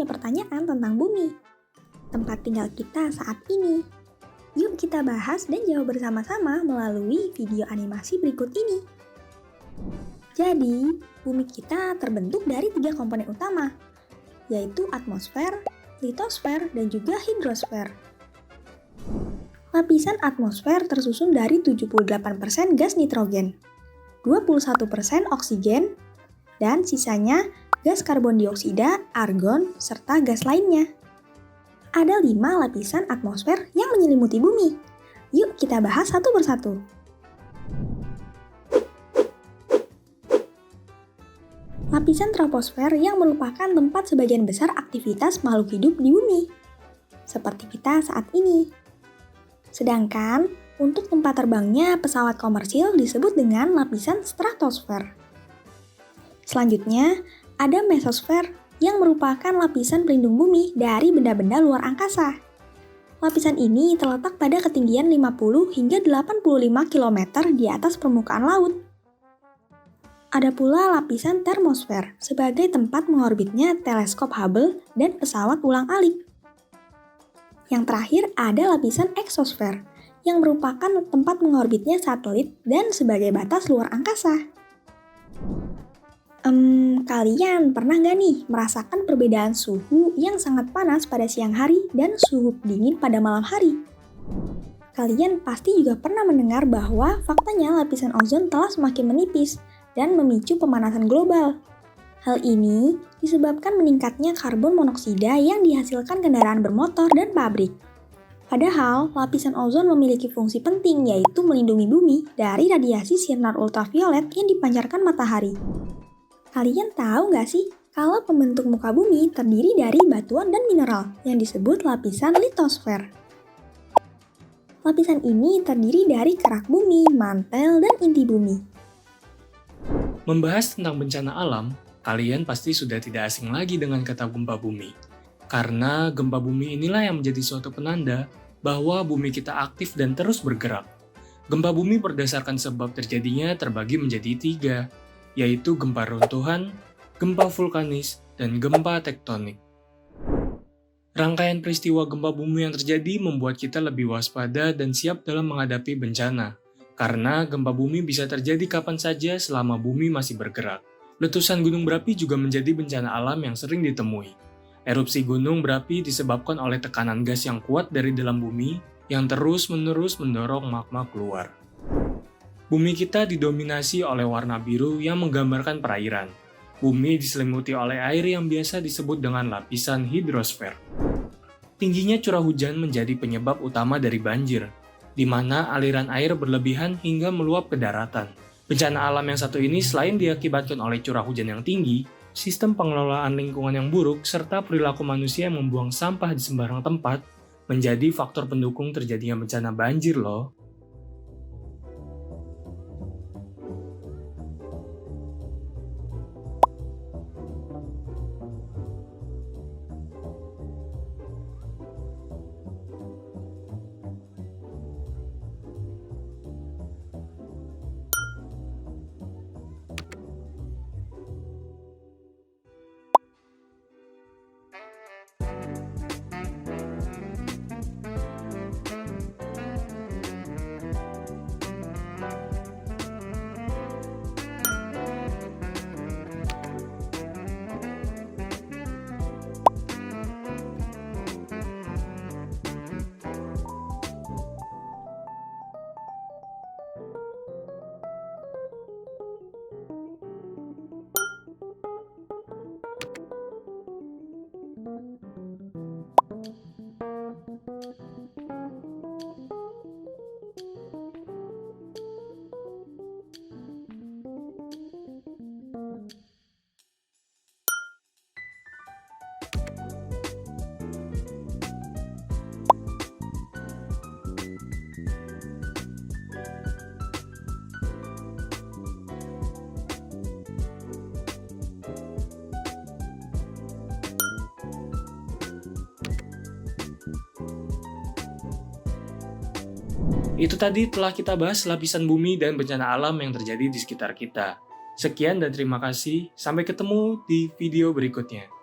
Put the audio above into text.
punya pertanyaan tentang bumi, tempat tinggal kita saat ini. Yuk kita bahas dan jawab bersama-sama melalui video animasi berikut ini. Jadi, bumi kita terbentuk dari 3 komponen utama, yaitu atmosfer, litosfer, dan juga hidrosfer. Lapisan atmosfer tersusun dari 78% gas nitrogen, 21% oksigen, dan sisanya gas karbon dioksida, argon, serta gas lainnya. Ada 5 lapisan atmosfer yang menyelimuti bumi. Yuk kita bahas satu persatu. Lapisan troposfer yang merupakan tempat sebagian besar aktivitas makhluk hidup di bumi, seperti kita saat ini. Sedangkan untuk tempat terbangnya pesawat komersil disebut dengan lapisan stratosfer. Selanjutnya, ada mesosfer yang merupakan lapisan pelindung bumi dari benda-benda luar angkasa. Lapisan ini terletak pada ketinggian 50 hingga 85 km di atas permukaan laut. Ada pula lapisan termosfer sebagai tempat mengorbitnya teleskop Hubble dan pesawat ulang-alik. Yang terakhir ada lapisan eksosfer yang merupakan tempat mengorbitnya satelit dan sebagai batas luar angkasa. Kalian pernah nggak nih merasakan perbedaan suhu yang sangat panas pada siang hari dan suhu dingin pada malam hari? Kalian pasti juga pernah mendengar bahwa faktanya lapisan ozon telah semakin menipis dan memicu pemanasan global. Hal ini disebabkan meningkatnya karbon monoksida yang dihasilkan kendaraan bermotor dan pabrik. Padahal, lapisan ozon memiliki fungsi penting yaitu melindungi bumi dari radiasi sinar ultraviolet yang dipancarkan matahari. Kalian tahu nggak sih kalau pembentuk muka bumi terdiri dari batuan dan mineral yang disebut lapisan litosfer? Lapisan ini terdiri dari kerak bumi, mantel, dan inti bumi. Membahas tentang bencana alam, kalian pasti sudah tidak asing lagi dengan kata gempa bumi. Karena gempa bumi inilah yang menjadi suatu penanda bahwa bumi kita aktif dan terus bergerak. Gempa bumi berdasarkan sebab terjadinya terbagi menjadi 3, yaitu gempa runtuhan, gempa vulkanis, dan gempa tektonik. Rangkaian peristiwa gempa bumi yang terjadi membuat kita lebih waspada dan siap dalam menghadapi bencana. Karena gempa bumi bisa terjadi kapan saja selama bumi masih bergerak. Letusan gunung berapi juga menjadi bencana alam yang sering ditemui. Erupsi gunung berapi disebabkan oleh tekanan gas yang kuat dari dalam bumi yang terus-menerus mendorong magma keluar. Bumi kita didominasi oleh warna biru yang menggambarkan perairan. Bumi diselimuti oleh air yang biasa disebut dengan lapisan hidrosfer. Tingginya curah hujan menjadi penyebab utama dari banjir, di mana aliran air berlebihan hingga meluap ke daratan. Bencana alam yang satu ini selain diakibatkan oleh curah hujan yang tinggi, sistem pengelolaan lingkungan yang buruk, serta perilaku manusia yang membuang sampah di sembarang tempat, menjadi faktor pendukung terjadinya bencana banjir loh. Itu tadi telah kita bahas lapisan bumi dan bencana alam yang terjadi di sekitar kita. Sekian dan terima kasih, sampai ketemu di video berikutnya.